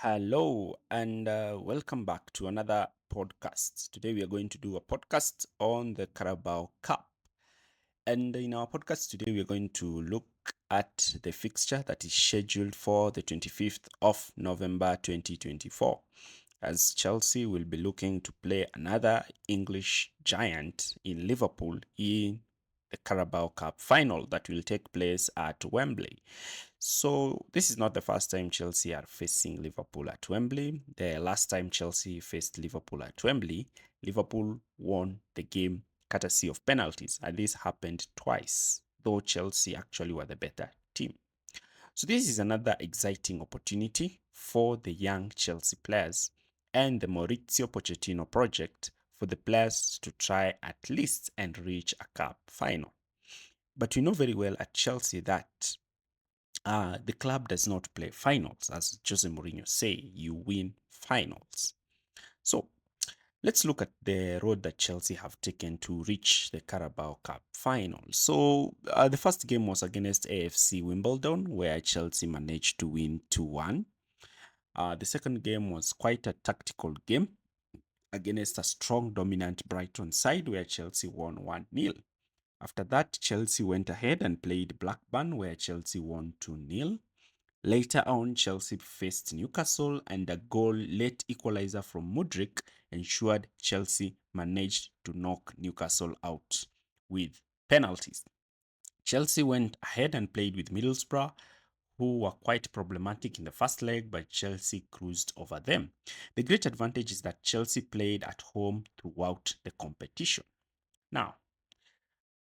Hello and welcome back to another podcast. Today we are going to do a podcast on the Carabao Cup. And in our podcast today, we are going to look at the fixture that is scheduled for the 25th of November 2024, as Chelsea will be looking to play another English giant in Liverpool in the Carabao Cup final that will take place at Wembley. So, this is not the first time Chelsea are facing Liverpool at Wembley. The last time Chelsea faced Liverpool at Wembley, Liverpool won the game courtesy of penalties, and this happened twice, though Chelsea actually were the better team. So, this is another exciting opportunity for the young Chelsea players and the Maurizio Pochettino project for the players to try at least and reach a cup final. But we know very well at Chelsea that the club does not play finals, as Jose Mourinho say, you win finals. So let's look at the road that Chelsea have taken to reach the Carabao Cup final. So the first game was against AFC Wimbledon, where Chelsea managed to win 2-1. The second game was quite a tactical game against a strong, dominant Brighton side, where Chelsea won 1-0. After that, Chelsea went ahead and played Blackburn, where Chelsea won 2-0. Later on, Chelsea faced Newcastle, and a goal late equalizer from Mudryk ensured Chelsea managed to knock Newcastle out with penalties. Chelsea went ahead and played with Middlesbrough, who were quite problematic in the first leg, but Chelsea cruised over them. The great advantage is that Chelsea played at home throughout the competition. Now,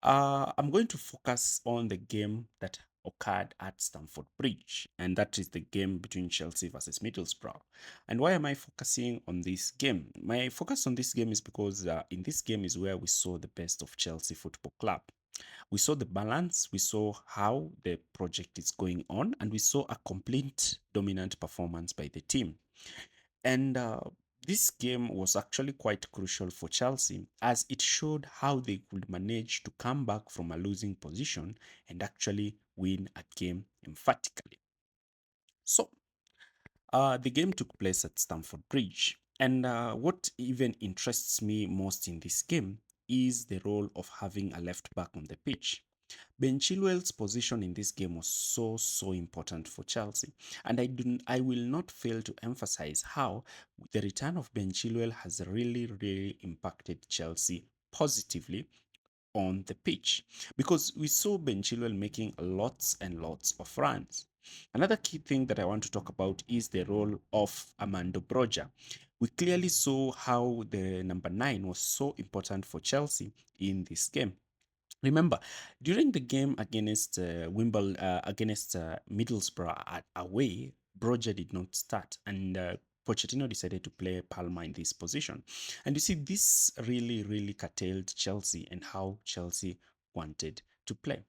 I'm going to focus on the game that occurred at Stamford Bridge, and that is the game between Chelsea versus Middlesbrough. And why am I focusing on this game? My focus on this game is because in this game is where we saw the best of Chelsea Football Club. We saw the balance, we saw how the project is going on, and we saw a complete dominant performance by the team. And this game was actually quite crucial for Chelsea as it showed how they could manage to come back from a losing position and actually win a game emphatically. So, the game took place at Stamford Bridge. And what even interests me most in this game is the role of having a left back on the pitch. Ben Chilwell's position in this game was so important for Chelsea, and I will not fail to emphasize how the return of Ben Chilwell has really impacted Chelsea positively on the pitch, because we saw Ben Chilwell making lots and lots of runs. Another key thing that I want to talk about is the role of Armando Broja. We clearly saw how the number 9 was so important for Chelsea in this game. Remember, during the game against against Middlesbrough away, Broja did not start, and Pochettino decided to play Palmer in this position. And you see, this really curtailed Chelsea and how Chelsea wanted to play.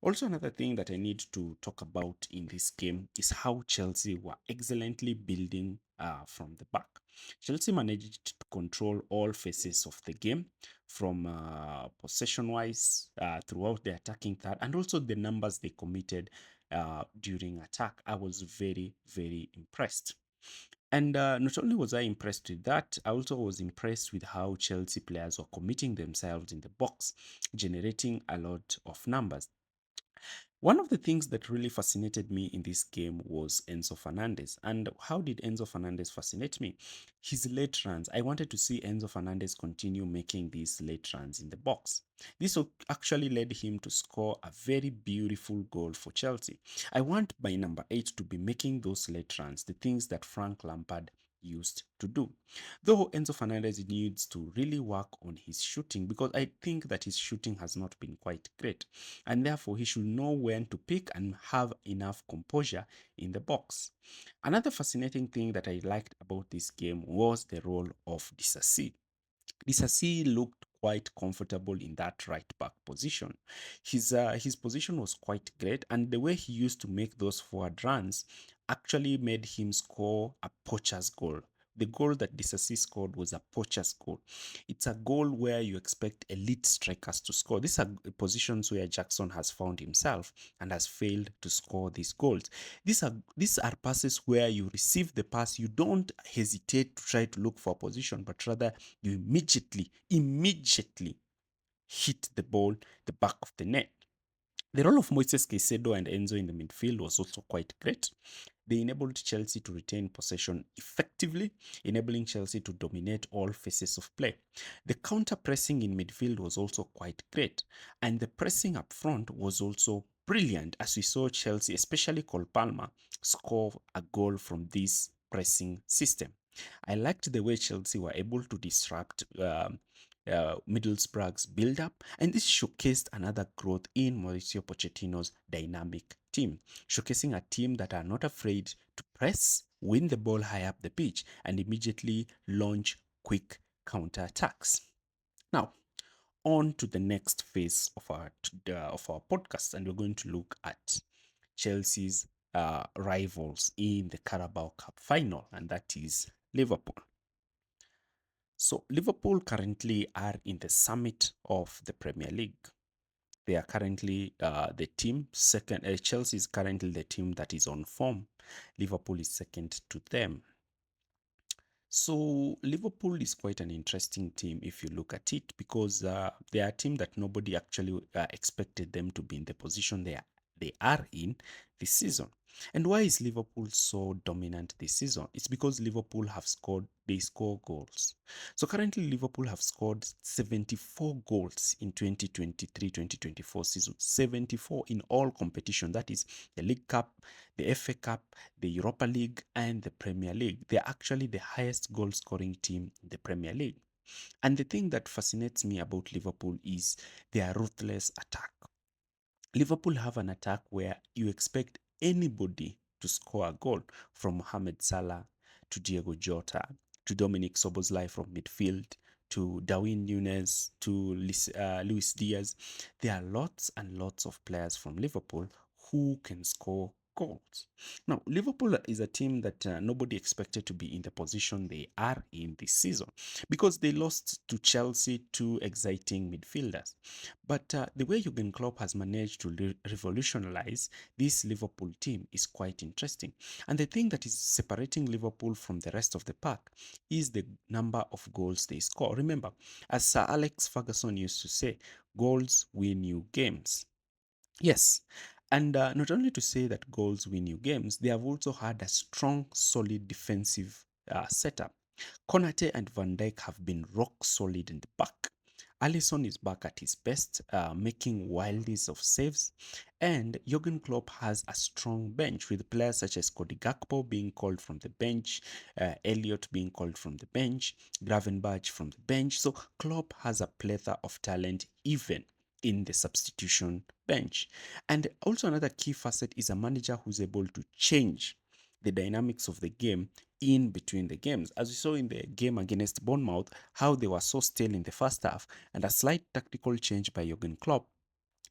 Also, another thing that I need to talk about in this game is how Chelsea were excellently building from the back. Chelsea managed to control all phases of the game, from possession wise throughout the attacking third, and also the numbers they committed during attack. I was very impressed. And not only was I impressed with that, I also was impressed with how Chelsea players were committing themselves in the box, generating a lot of numbers. One of the things that really fascinated me in this game was Enzo Fernandez. And how did Enzo Fernandez fascinate me? His late runs. I wanted to see Enzo Fernandez continue making these late runs in the box. This actually led him to score a very beautiful goal for Chelsea. I want my number 8 to be making those late runs, the things that Frank Lampard used to do. Though Enzo Fernandez needs to really work on his shooting, because I think that his shooting has not been quite great, and therefore he should know when to pick and have enough composure in the box. Another fascinating thing that I liked about this game was the role of Disasi. Disasi looked quite comfortable in that right back position. His position was quite great, and the way he used to make those forward runs actually made him score a poacher's goal The goal that Disasi scored was a poacher's goal. It's a goal where you expect elite strikers to score. These are positions where Jackson has found himself and has failed to score these goals. These are passes where you receive the pass, you don't hesitate to try to look for a position, but rather you immediately hit the ball the back of the net. The role of Moises Caicedo and Enzo in the midfield was also quite great. They enabled Chelsea to retain possession effectively, enabling Chelsea to dominate all phases of play. The counter pressing in midfield was also quite great, and the pressing up front was also brilliant as we saw Chelsea, especially Cole Palmer, score a goal from this pressing system. I liked the way Chelsea were able to disrupt Middlesbrough's build up, and this showcased another growth in Mauricio Pochettino's dynamic team, showcasing a team that are not afraid to press, win the ball high up the pitch, and immediately launch quick counter attacks. Now, on to the next phase of our podcast, and we're going to look at Chelsea's rivals in the Carabao Cup final, and that is Liverpool. So Liverpool currently are in the summit of the Premier League. They are currently the team second. Chelsea is currently the team that is on form. Liverpool is second to them. So Liverpool is quite an interesting team if you look at it, because they are a team that nobody actually expected them to be in the position they are in this season. And why is Liverpool so dominant this season? It's because they score goals. So currently Liverpool have scored 74 goals in 2023-2024 season. 74 in all competition. That is the League Cup, the FA Cup, the Europa League, and the Premier League. They're actually the highest goal scoring team in the Premier League. And the thing that fascinates me about Liverpool is their ruthless attack. Liverpool have an attack where you expect anybody to score a goal, from Mohamed Salah to Diego Jota to Dominic Soboslai from midfield to Darwin Nunes to Luis Diaz. There are lots and lots of players from Liverpool who can score goals. Now, Liverpool is a team that nobody expected to be in the position they are in this season, because they lost to Chelsea, two exciting midfielders. But the way Jurgen Klopp has managed to revolutionize this Liverpool team is quite interesting. And the thing that is separating Liverpool from the rest of the pack is the number of goals they score. Remember, as Sir Alex Ferguson used to say, goals win you games. Yes. And not only to say that goals win you games, they have also had a strong, solid defensive setup. Konate and Van Dijk have been rock solid in the back. Alisson is back at his best, making wildies of saves. And Jurgen Klopp has a strong bench, with players such as Cody Gakpo being called from the bench, Elliott being called from the bench, Gravenberch from the bench. So Klopp has a plethora of talent, even in the substitution bench. And also another key facet is a manager who's able to change the dynamics of the game in between the games. As we saw in the game against Bournemouth, how they were so still in the first half, and a slight tactical change by Jurgen Klopp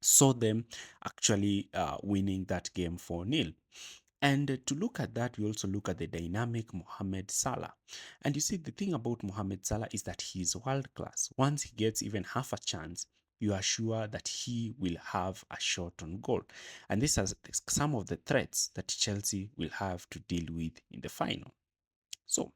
saw them actually winning that game 4-0. And to look at that, we also look at the dynamic Mohamed Salah. And you see, the thing about Mohamed Salah is that he is world class. Once he gets even half a chance, you are sure that he will have a shot on goal. And this is some of the threats that Chelsea will have to deal with in the final. So,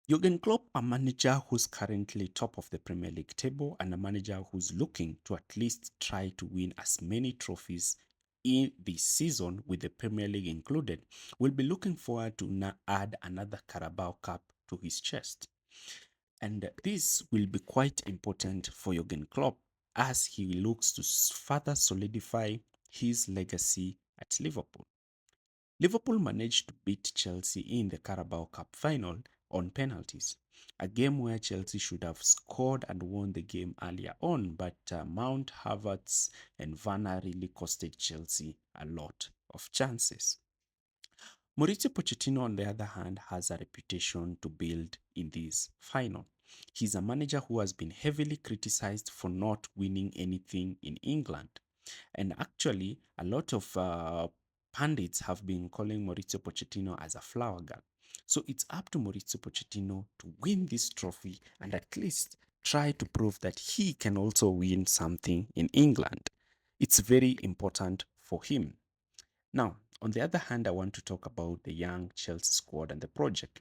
Jurgen Klopp, a manager who's currently top of the Premier League table, and a manager who's looking to at least try to win as many trophies in this season, with the Premier League included, will be looking forward to add another Carabao Cup to his chest. And this will be quite important for Jurgen Klopp as he looks to further solidify his legacy at Liverpool. Liverpool managed to beat Chelsea in the Carabao Cup final on penalties, a game where Chelsea should have scored and won the game earlier on, but Mount Havertz and Werner really costed Chelsea a lot of chances. Mauricio Pochettino, on the other hand, has a reputation to build in this final. He's a manager who has been heavily criticized for not winning anything in England. And actually, a lot of pundits have been calling Maurizio Pochettino as a flower girl. So it's up to Maurizio Pochettino to win this trophy and at least try to prove that he can also win something in England. It's very important for him. Now, on the other hand, I want to talk about the young Chelsea squad and the project.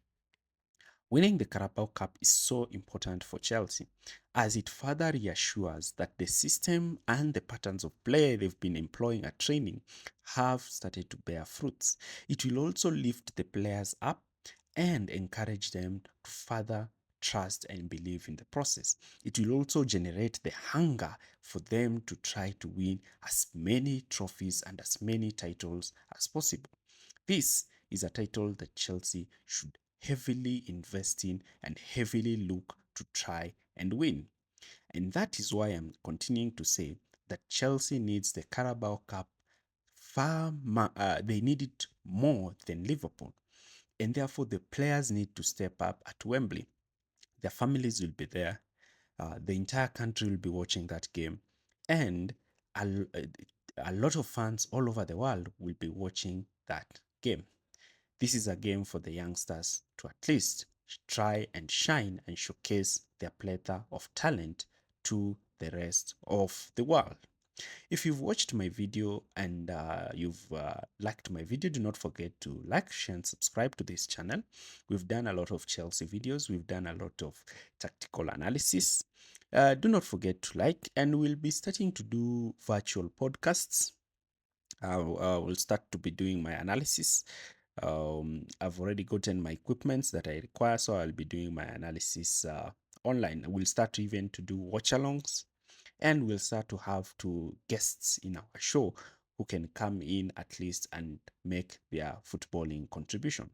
Winning the Carabao Cup is so important for Chelsea as it further reassures that the system and the patterns of play they've been employing at training have started to bear fruits. It will also lift the players up and encourage them to further trust and believe in the process. It will also generate the hunger for them to try to win as many trophies and as many titles as possible. This is a title that Chelsea should heavily invest in and heavily look to try and win. And that is why I'm continuing to say that Chelsea needs the Carabao Cup they need it more than Liverpool. And therefore, the players need to step up at Wembley. Their families will be there. The entire country will be watching that game. And a lot of fans all over the world will be watching that game. This is a game for the youngsters to at least try and shine and showcase their plethora of talent to the rest of the world. If you've watched my video and you've liked my video, do not forget to like, share, and subscribe to this channel. We've done a lot of Chelsea videos, we've done a lot of tactical analysis. Do not forget to like, and we'll be starting to do virtual podcasts. We'll start to be doing my analysis. I've already gotten my equipments that I require, so I'll be doing my analysis online. We'll start even to do watch alongs, and we'll start to have two guests in our show who can come in at least and make their footballing contribution.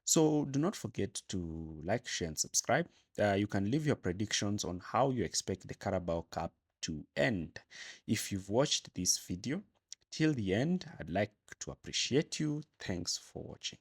So do not forget to like, share, and subscribe. You can leave your predictions on how you expect the Carabao Cup to end. If you've watched this video till the end, I'd like to appreciate you. Thanks for watching.